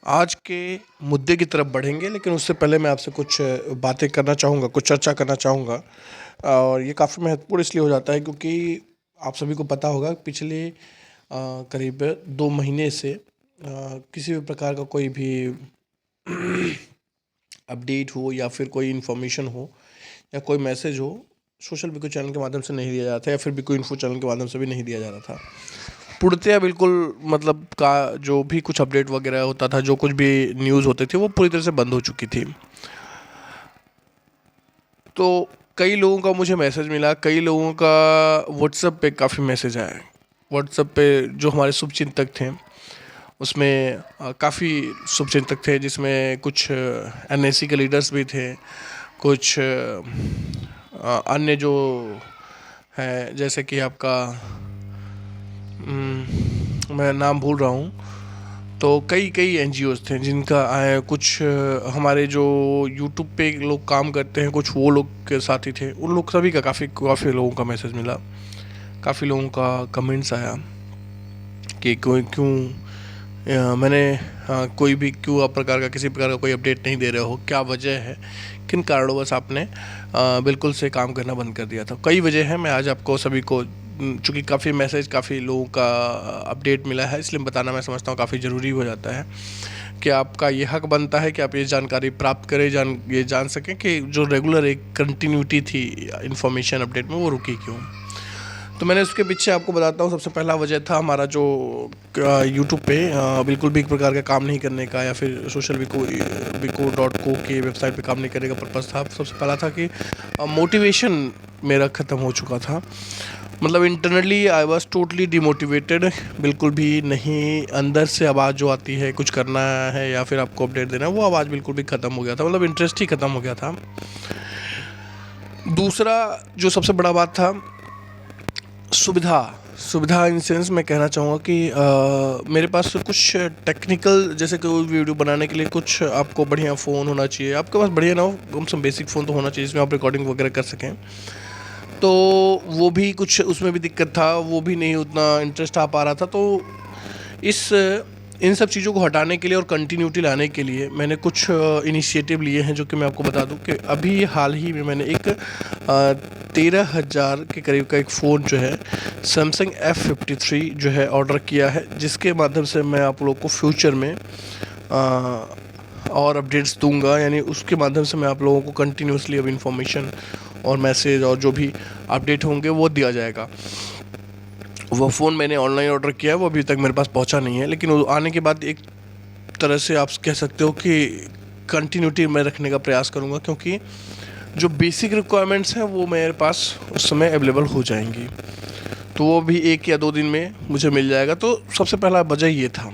आज के मुद्दे की तरफ बढ़ेंगे, लेकिन उससे पहले मैं आपसे कुछ बातें करना चाहूँगा, कुछ चर्चा करना चाहूँगा। और ये काफ़ी महत्वपूर्ण इसलिए हो जाता है क्योंकि आप सभी को पता होगा पिछले करीब 2 महीने से किसी भी प्रकार का कोई भी अपडेट हो या फिर कोई इन्फॉर्मेशन हो या कोई मैसेज हो, सोशल बिको चैनल के माध्यम से नहीं दिया जाता या फिर बिको इन्फो चैनल के माध्यम से भी नहीं दिया जा रहा था। पूर्णतया बिल्कुल मतलब का जो भी कुछ अपडेट वगैरह होता था, जो कुछ भी न्यूज़ होते थे, वो पूरी तरह से बंद हो चुकी थी। तो कई लोगों का मुझे मैसेज मिला, कई लोगों का व्हाट्सएप पे काफ़ी मैसेज आया। व्हाट्सएप पे जो हमारे शुभचिंतक थे, उसमें काफ़ी शुभचिंतक थे, जिसमें कुछ एनएससी के लीडर्स भी थे, कुछ अन्य जो है, जैसे कि आपका मैं नाम भूल रहा हूँ। तो कई कई एनजीओज़ थे जिनका आए, कुछ हमारे जो यूट्यूब पे लोग काम करते हैं, कुछ वो लोग के साथी थे। उन लोग सभी का काफ़ी काफ़ी लोगों का मैसेज मिला, काफ़ी लोगों का कमेंट्स आया कि कोई क्यों मैंने कोई भी क्यों आप प्रकार का किसी प्रकार का कोई अपडेट नहीं दे रहे हो, क्या वजह है, किन कारणों आपने बिल्कुल से काम करना बंद कर दिया था। कई वजह है, मैं आज आपको सभी को, चूँकि काफ़ी मैसेज काफ़ी लोगों का अपडेट मिला है, इसलिए बताना मैं समझता हूँ काफ़ी ज़रूरी हो जाता है कि आपका ये हक बनता है कि आप ये जानकारी प्राप्त करें, ये जान सकें कि जो रेगुलर एक कंटिन्यूटी थी इन्फॉर्मेशन अपडेट में, वो रुकी क्यों। तो मैंने उसके पीछे आपको बताता हूँ। सबसे पहला वजह था हमारा जो यूट्यूब पे बिल्कुल भी एक प्रकार का काम नहीं करने का, या फिर सोशल bico.co के वेबसाइट पे काम नहीं करने का पर्पज़ था। सबसे पहला था कि मोटिवेशन मेरा ख़त्म हो चुका था। मतलब internally I was totally demotivated, बिल्कुल भी नहीं। अंदर से आवाज़ जो आती है कुछ करना है या फिर आपको अपडेट देना है, वो आवाज़ बिल्कुल भी ख़त्म हो गया था, मतलब इंटरेस्ट ही ख़त्म हो गया था। दूसरा जो सबसे बड़ा बात था, सुविधा इन सेंस मैं कहना चाहूँगा कि मेरे पास कुछ टेक्निकल, जैसे कोई वीडियो बनाने के लिए कुछ आपको बढ़िया फ़ोन होना चाहिए, आपके पास बढ़िया ना हो, कम से कम बेसिक फ़ोन तो होना चाहिए जिसमें आप रिकॉर्डिंग वगैरह कर सकें। तो वो भी कुछ, उसमें भी दिक्कत था, वो भी नहीं उतना इंटरेस्ट आ पा रहा था। तो इस इन सब चीज़ों को हटाने के लिए और कंटिन्यूटी लाने के लिए मैंने कुछ इनिशिएटिव लिए हैं, जो कि मैं आपको बता दूं कि अभी हाल ही में मैंने एक 13,000 के करीब का एक फ़ोन जो है सैमसंग F53 जो है ऑर्डर किया है, जिसके माध्यम से मैं आप लोग को फ्यूचर में और अपडेट्स दूंगा। यानी उसके माध्यम से मैं आप लोगों को कंटिन्यूसली अब इंफॉर्मेशन और मैसेज और जो भी अपडेट होंगे वो दिया जाएगा। वो फ़ोन मैंने ऑनलाइन ऑर्डर किया है, वो अभी तक मेरे पास पहुंचा नहीं है, लेकिन वो आने के बाद एक तरह से आप कह सकते हो कि कंटिन्यूटी में रखने का प्रयास करूंगा, क्योंकि जो बेसिक रिक्वायरमेंट्स हैं वो मेरे पास उस समय अवेलेबल हो जाएंगी। तो वो भी 1 या 2 दिन में मुझे मिल जाएगा। तो सबसे पहला वजह ये था।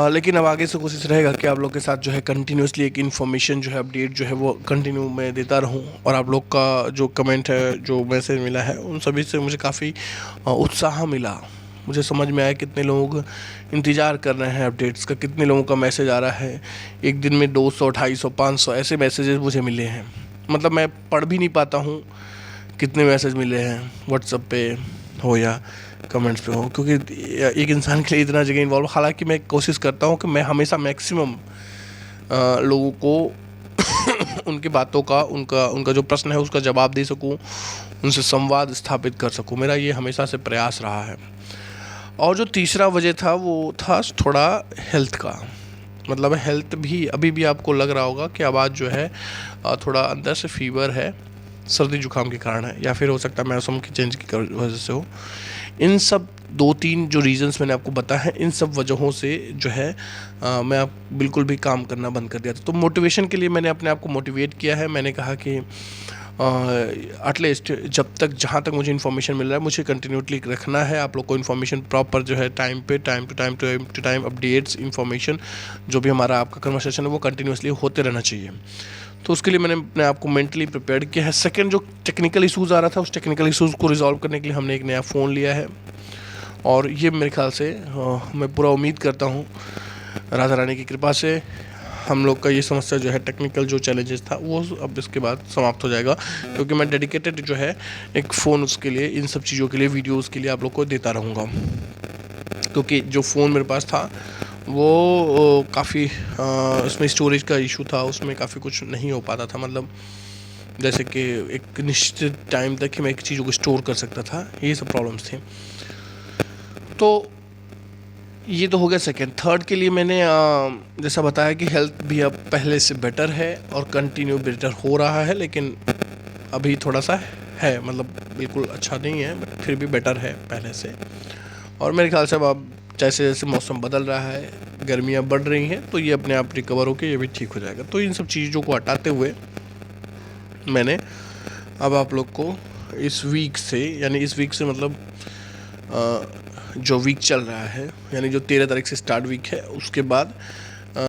लेकिन अब आगे से कोशिश रहेगा कि आप लोग के साथ जो है कंटिन्यूसली एक इन्फॉर्मेशन जो है, अपडेट जो है, वो कंटिन्यू मैं देता रहूं। और आप लोग का जो कमेंट है, जो मैसेज मिला है, उन सभी से मुझे काफ़ी उत्साह मिला। मुझे समझ में आया कितने लोग इंतज़ार कर रहे हैं अपडेट्स का, कितने लोगों का मैसेज आ रहा है। एक दिन में 200, 250, 500 ऐसे मैसेजेस मुझे मिले हैं। मतलब मैं पढ़ भी नहीं पाता हूँ कितने मैसेज मिले हैं, व्हाट्सएप पे हो या कमेंट्स पे हो, क्योंकि एक इंसान के लिए इतना जगह इन्वॉल्व। हालांकि मैं कोशिश करता हूँ कि मैं हमेशा मैक्सिमम लोगों को उनकी बातों का, उनका उनका जो प्रश्न है उसका जवाब दे सकूँ, उनसे संवाद स्थापित कर सकूँ। मेरा ये हमेशा से प्रयास रहा है। और जो तीसरा वजह था वो था थोड़ा हेल्थ का। मतलब हेल्थ भी, अभी भी आपको लग रहा होगा कि आवाज़ जो है थोड़ा अंदर से फीवर है, सर्दी जुकाम के कारण है, या फिर हो सकता है मौसम की चेंज की वजह से हो। इन सब 2-3 जो रीजंस मैंने आपको बताया है, इन सब वजहों से जो है मैं बिल्कुल भी काम करना बंद कर दिया था। तो मोटिवेशन के लिए मैंने अपने आप को मोटिवेट किया है। मैंने कहा कि एटलीस्ट जब तक, जहाँ तक मुझे इन्फॉर्मेशन मिल रहा है, मुझे कंटिन्यूटली रखना है। आप लोग को इन्फॉर्मेशन प्रॉपर जो है टाइम पे, time to time updates, information जो भी हमारा आपका कन्वर्सेशन है वो कंटिन्यूसली होते रहना चाहिए। तो उसके लिए मैंने अपने आप को मेंटली प्रिपेयर्ड किया है। सेकंड, जो टेक्निकल इशूज़ आ रहा था, उस टेक्निकल इशूज़ को रिजॉल्व करने के लिए हमने एक नया फ़ोन लिया है। और ये मेरे ख्याल से मैं पूरा उम्मीद करता हूँ राधा रानी की कृपा से हम लोग का ये समस्या जो है, टेक्निकल जो चैलेंजेस था, वो अब इसके बाद समाप्त हो जाएगा। क्योंकि मैं डेडिकेटेड जो है एक फ़ोन उसके लिए, इन सब चीज़ों के लिए, वीडियोज़ के लिए आप लोग को देता रहूँगा। क्योंकि जो फ़ोन मेरे पास था वो काफ़ी उसमें स्टोरेज का इशू था, उसमें काफ़ी कुछ नहीं हो पाता था, मतलब जैसे कि एक निश्चित टाइम तक ही मैं एक चीज़ों को स्टोर कर सकता था, ये सब प्रॉब्लम्स थी। तो ये तो हो गया सेकेंड। थर्ड के लिए मैंने जैसा बताया कि हेल्थ भी अब पहले से बेटर है और कंटिन्यू बेटर हो रहा है, लेकिन अभी थोड़ा सा है, मतलब बिल्कुल अच्छा नहीं है बट फिर भी बेटर है पहले से। और मेरे ख्याल से अब जैसे जैसे मौसम बदल रहा है, गर्मियाँ बढ़ रही हैं, तो ये अपने आप रिकवर होकर ये भी ठीक हो जाएगा। तो इन सब चीज़ों को हटाते हुए मैंने अब आप लोग को इस वीक से, यानी इस वीक से मतलब जो वीक चल रहा है, यानी जो 13 तारीख से स्टार्ट वीक है, उसके बाद